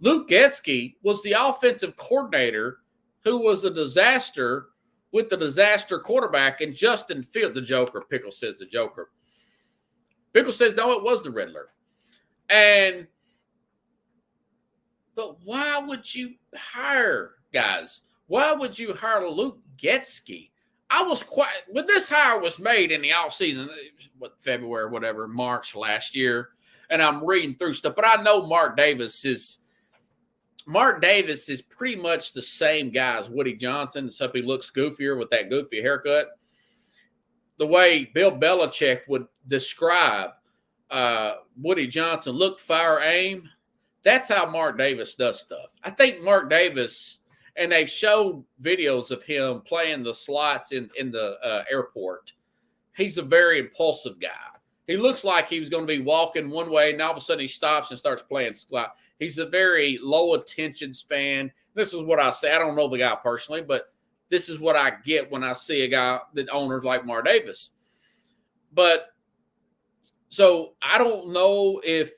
Luke Getsky was the offensive coordinator who was a disaster with the disaster quarterback and Justin Field, the Joker. Pickles says the Joker. Pickles says, no, it was the Riddler. But why would you hire, guys? Why would you hire Luke Getsky? When this hire was made in the offseason, February, whatever, March last year, and I'm reading through stuff, but I know Mark Davis is pretty much the same guy as Woody Johnson, except he looks goofier with that goofy haircut. The way Bill Belichick would describe Woody Johnson, look, fire, aim, that's how Mark Davis does stuff. I think Mark Davis, and they've showed videos of him playing the slots in the airport. He's a very impulsive guy. He looks like he was going to be walking one way, and all of a sudden he stops and starts playing slide. He's a very low attention span. This is what I say. I don't know the guy personally, but this is what I get when I see a guy that owners like Mar Davis. But so I don't know if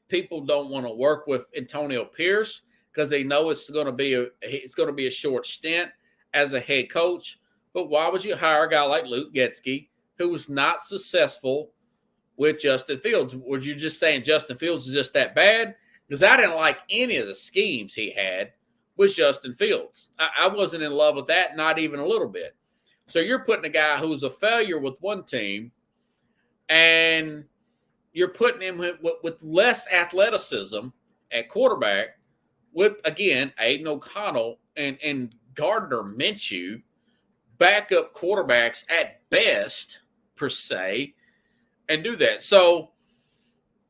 people don't want to work with Antonio Pierce because they know it's going to be a short stint as a head coach. But why would you hire a guy like Luke Getsky who was not successful with Justin Fields? Were you just saying Justin Fields is just that bad? Because I didn't like any of the schemes he had with Justin Fields. I wasn't in love with that, not even a little bit. So you're putting a guy who's a failure with one team, and you're putting him with less athleticism at quarterback with, again, Aiden O'Connell and Gardner Minshew, backup quarterbacks at best, per se, and do that. So,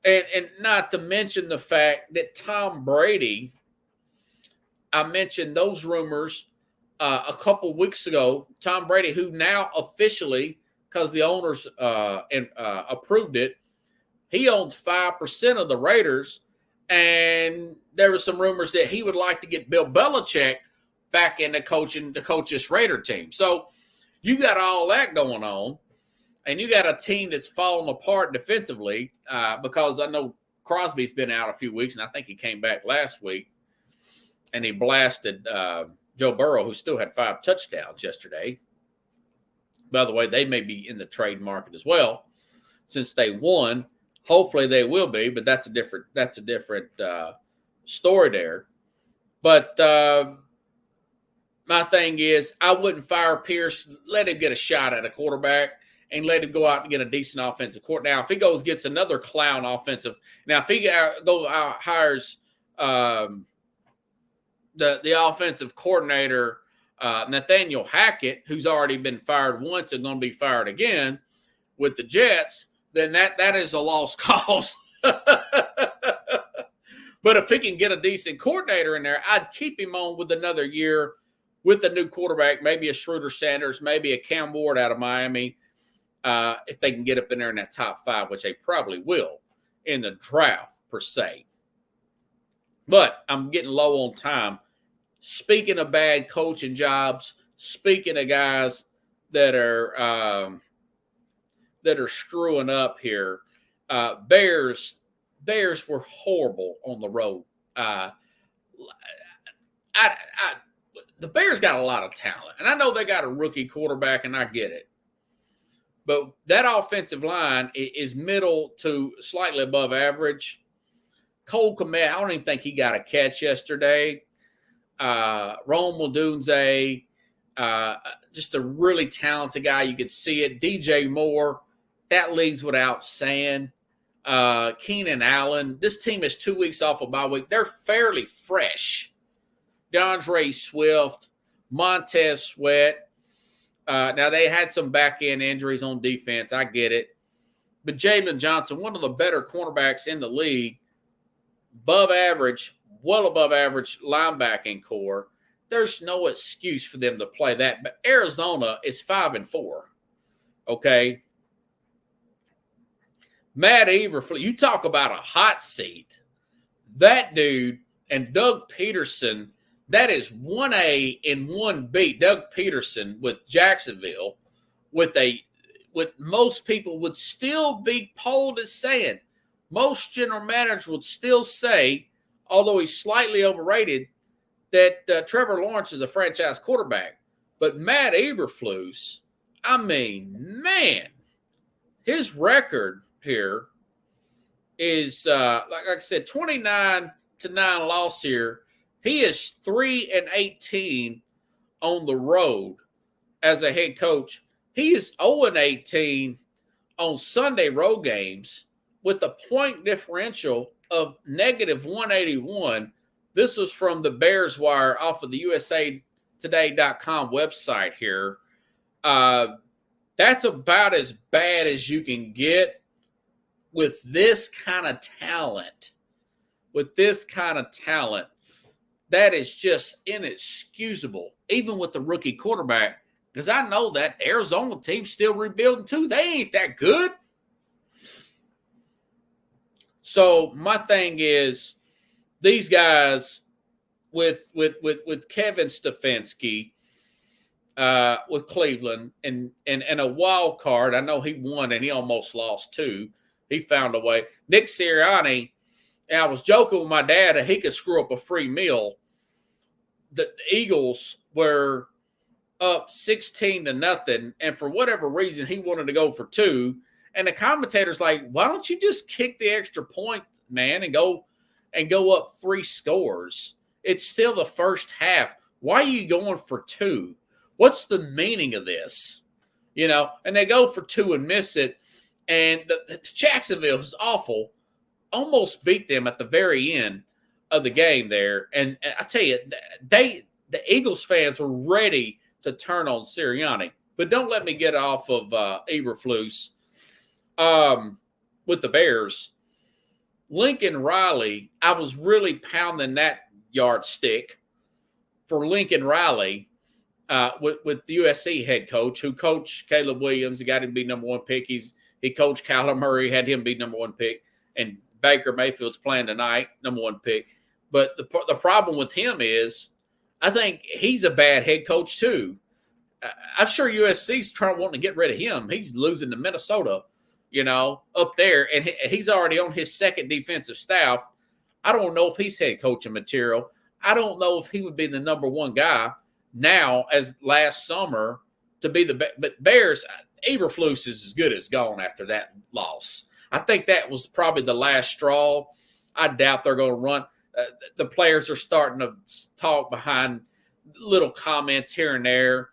and not to mention the fact that Tom Brady, I mentioned those rumors a couple weeks ago. Tom Brady, who now officially, because the owners approved it, he owns 5% of the Raiders, and there were some rumors that he would like to get Bill Belichick back into coaching to coach this Raider team. So you got all that going on, and you got a team that's falling apart defensively because I know Crosby's been out a few weeks, and I think he came back last week, and he blasted Joe Burrow, who still had 5 touchdowns yesterday. By the way, they may be in the trade market as well since they won. Hopefully they will be, but that's a different story there. But my thing is, I wouldn't fire Pierce. Let him get a shot at a quarterback and let him go out and get a decent offensive coordinator. Now, if he goes gets another clown offensive, now if he hires the offensive coordinator Nathaniel Hackett, who's already been fired once and going to be fired again with the Jets, then that is a lost cause. But if he can get a decent coordinator in there, I'd keep him on with another year with a new quarterback, maybe a Schroeder Sanders, maybe a Cam Ward out of Miami, if they can get up in there in that top 5, which they probably will in the draft per se. But I'm getting low on time. Speaking of bad coaching jobs, speaking of guys that are screwing up here, Bears were horrible on the road. The Bears got a lot of talent, and I know they got a rookie quarterback, and I get it. But that offensive line is middle to slightly above average. Cole Kmet, I don't even think he got a catch yesterday. Rome Odunze, just a really talented guy. You could see it. DJ Moore, that league's without saying. Keenan Allen. This team is 2 weeks off of bye week. They're fairly fresh. DeAndre Swift, Montez Sweat. Now, they had some back-end injuries on defense. I get it. But Jalen Johnson, one of the better cornerbacks in the league, above average, well above average linebacking core. There's no excuse for them to play that. But Arizona is 5-4. Okay? Matt Eberflus, you talk about a hot seat. That dude and Doug Peterson, that is 1A and 1B. Doug Peterson with Jacksonville, with most people would still be polled as saying, most general managers would still say, although he's slightly overrated, that Trevor Lawrence is a franchise quarterback. But Matt Eberflus, I mean, man, his record here is, like I said, 29-9 loss here. He is 3-18 on the road as a head coach. He is 0-18 on Sunday road games with a point differential of -181. This was from the Bears Wire off of the USAtoday.com website here. That's about as bad as you can get with this kind of talent. That is just inexcusable, even with the rookie quarterback, because I know that Arizona team's still rebuilding too. They ain't that good. So my thing is these guys with Kevin Stefanski, with Cleveland and a wild card. I know he won and he almost lost too. He found a way. Nick Sirianni, and I was joking with my dad that he could screw up a free meal. The Eagles were up 16-0, and for whatever reason, he wanted to go for 2. And the commentator's like, "Why don't you just kick the extra point, man, and go up 3 scores? It's still the first half. Why are you going for 2? What's the meaning of this?" And they go for 2 and miss it. And the Jacksonville is awful. Almost beat them at the very end of the game there. And I tell you, the Eagles fans were ready to turn on Sirianni. But don't let me get off of Eberflus with the Bears. Lincoln Riley, I was really pounding that yardstick for Lincoln Riley with the USC head coach who coached Caleb Williams. He got him to be number 1 pick. He coached Kyler Murray, had him be number 1 pick. And Baker Mayfield's playing tonight, number 1 pick. But the problem with him is I think he's a bad head coach too. I'm sure USC's wanting to get rid of him. He's losing to Minnesota, up there. And he's already on his 2nd defensive staff. I don't know if he's head coaching material. I don't know if he would be the number 1 guy now as last summer to be but Bears, Eberflus is as good as gone after that loss. I think that was probably the last straw. I doubt they're going to run. The players are starting to talk behind little comments here and there,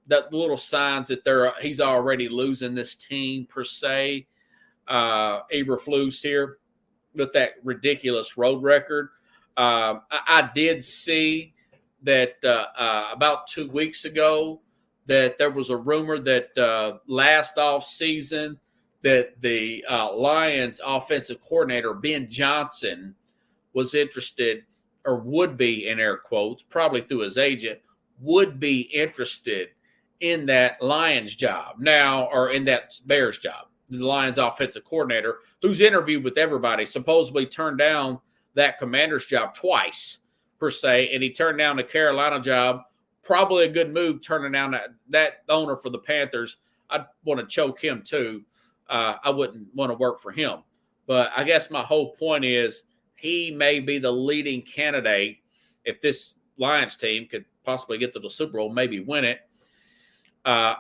that little signs that he's already losing this team per se. Eberflus here with that ridiculous road record. I did see that about 2 weeks ago that there was a rumor that last offseason that the Lions offensive coordinator, Ben Johnson, was interested, or would be, in air quotes, probably through his agent, would be interested in that Lions job now, or in that Bears job. The Lions offensive coordinator, who's interviewed with everybody, supposedly turned down that Commander's job twice, per se, and he turned down the Carolina job. Probably a good move turning down that owner for the Panthers. I'd want to choke him too. I wouldn't want to work for him. But I guess my whole point is he may be the leading candidate if this Lions team could possibly get to the Super Bowl, maybe win it.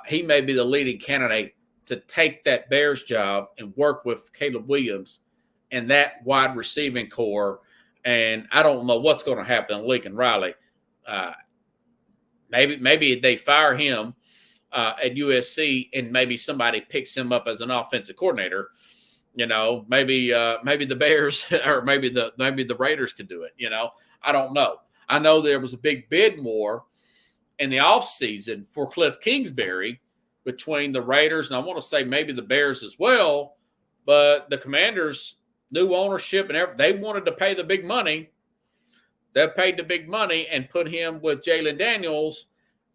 He may be the leading candidate to take that Bears job and work with Caleb Williams and that wide receiving core. And I don't know what's going to happen to Lincoln Riley. Maybe they fire him at USC and maybe somebody picks him up as an offensive coordinator. Maybe the Bears or maybe the Raiders could do it. I don't know. I know there was a big bid war in the offseason for Cliff Kingsbury between the Raiders and I want to say maybe the Bears as well. But the Commanders, new ownership and they wanted to pay the big money. They paid the big money and put him with Jalen Daniels.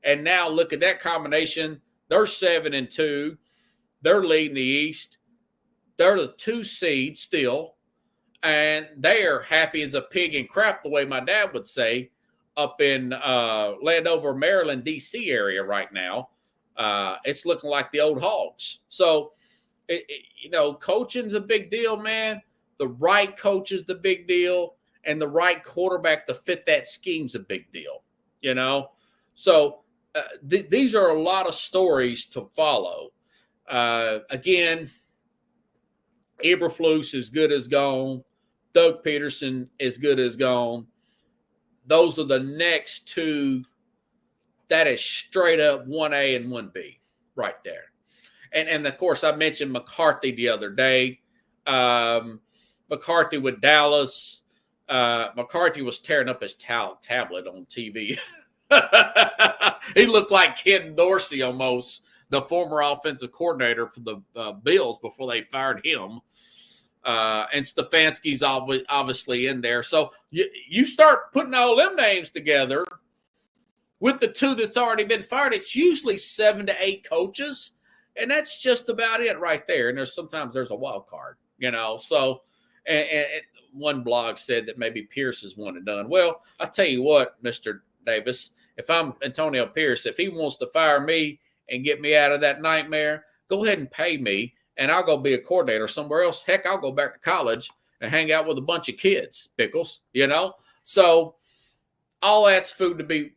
And now look at that combination. They're 7-2. They're leading the East. They're the 2 seed still. And they are happy as a pig in crap, the way my dad would say, up in Landover, Maryland, D.C. area right now. It's looking like the old Hogs. So, coaching's a big deal, man. The right coach is the big deal. And the right quarterback to fit that scheme's a big deal, So these are a lot of stories to follow. Again, Eberflus is good as gone. Doug Peterson is good as gone. Those are the next 2 that is straight up 1A and 1B right there. And of course, I mentioned McCarthy the other day. McCarthy with Dallas. McCarthy was tearing up his tablet on TV. He looked like Ken Dorsey almost, the former offensive coordinator for the Bills before they fired him. And Stefanski's obviously in there. So you start putting all them names together with the 2 that's already been fired. It's usually 7 to 8 coaches, and that's just about it right there. And sometimes there's a wild card, So And one blog said that maybe Pierce is one and done. Well, I tell you what, Mr. Davis, if I'm Antonio Pierce, if he wants to fire me and get me out of that nightmare, go ahead and pay me, and I'll go be a coordinator somewhere else. Heck, I'll go back to college and hang out with a bunch of kids, Pickles, you know? So all that's food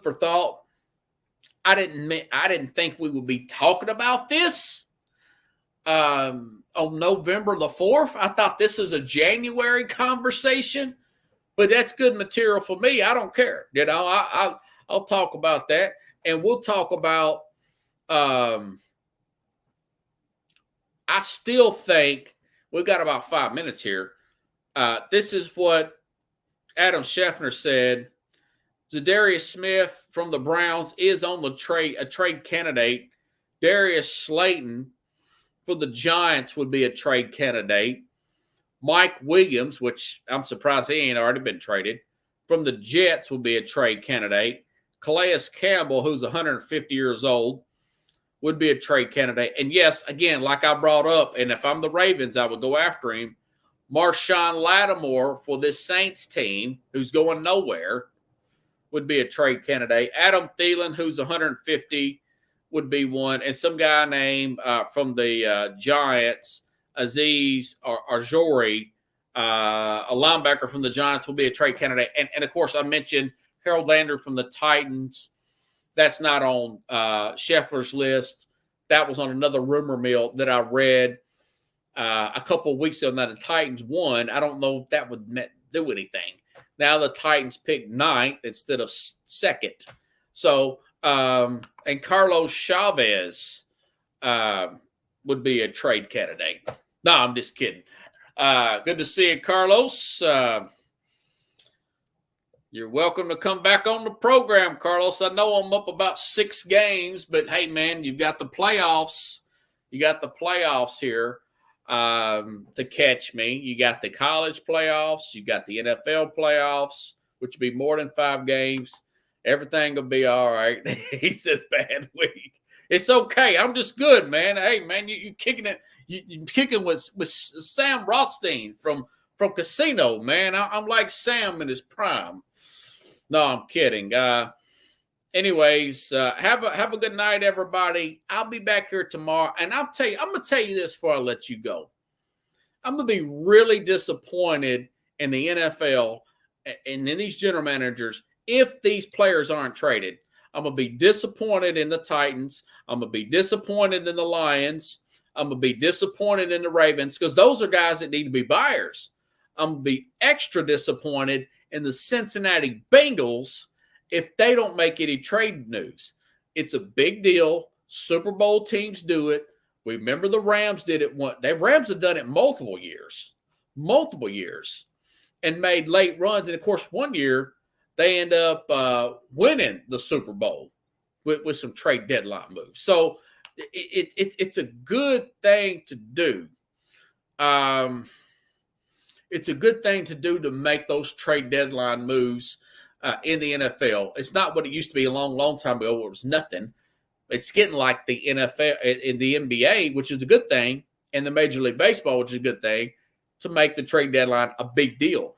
for thought. I didn't think we would be talking about this on November the 4th. I thought this is a January conversation, but that's good material for me. I don't care. You know, I'll talk about that, and we'll talk about I still think we've got about 5 minutes here. This is what Adam Schefter said. Zadarius Smith from the Browns is on the a trade candidate. Darius Slayton for the Giants would be a trade candidate. Mike Williams, which I'm surprised he ain't already been traded, from the Jets would be a trade candidate. Calais Campbell, who's 150 years old, would be a trade candidate. And yes, again, like I brought up, and if I'm the Ravens, I would go after him. Marshawn Lattimore for this Saints team, who's going nowhere, would be a trade candidate. Adam Thielen, who's 150, would be one. And some guy named from the Giants, Aziz Arjori, a linebacker from the Giants, will be a trade candidate. And of course, I mentioned Harold Landry from the Titans. That's not on Scheffler's list. That was on another rumor mill that I read a couple of weeks ago. Now the Titans won. I don't know if that would do anything. Now the Titans picked 9th instead of 2nd. So, and Carlos Chavez would be a trade candidate. No, I'm just kidding. Good to see you, Carlos. You're welcome to come back on the program, Carlos. I know I'm up about 6 games, but hey, man, you've got the playoffs. You got the playoffs here to catch me. You got the college playoffs. You got the NFL playoffs, which will be more than 5 games. Everything will be all right. He says, bad week. It's okay. I'm just good, man. Hey, man, you kicking it. You kicking with Sam Rothstein from Casino, man. I'm like Sam in his prime. No, I'm kidding. Anyways, have a good night, everybody. I'll be back here tomorrow, and I'm gonna tell you this before I let you go. I'm gonna be really disappointed in the NFL and in these general managers if these players aren't traded. I'm gonna be disappointed in the Titans. I'm gonna be disappointed in the Lions. I'm gonna be disappointed in the Ravens because those are guys that need to be buyers. I'm gonna be extra disappointed in the Cincinnati Bengals if they don't make any trade news. It's a big deal. Super Bowl teams do it. We remember the Rams did it once. The Rams have done it multiple years, and made late runs. And, of course, one year they end up winning the Super Bowl with some trade deadline moves. So it's a good thing to do. It's a good thing to do to make those trade deadline moves in the NFL. It's not what it used to be a long, long time ago where it was nothing. It's getting like the NFL in the NBA, which is a good thing, and the Major League Baseball, which is a good thing, to make the trade deadline a big deal.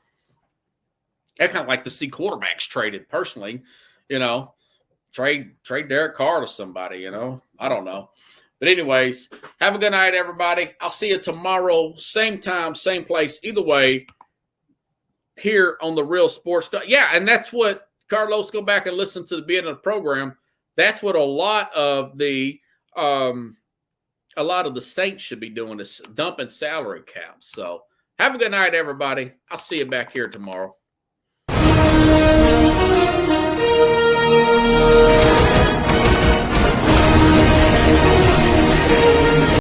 I kind of like to see quarterbacks traded personally, you know, trade Derek Carr to somebody, you know. I don't know. But anyways, have a good night, everybody. I'll see you tomorrow, same time, same place. Either way, here on the Real Sports. Yeah, and that's what, Carlos, go back and listen to the beginning of the program. That's what a lot of the Saints should be doing, is dumping salary caps. So have a good night, everybody. I'll see you back here tomorrow.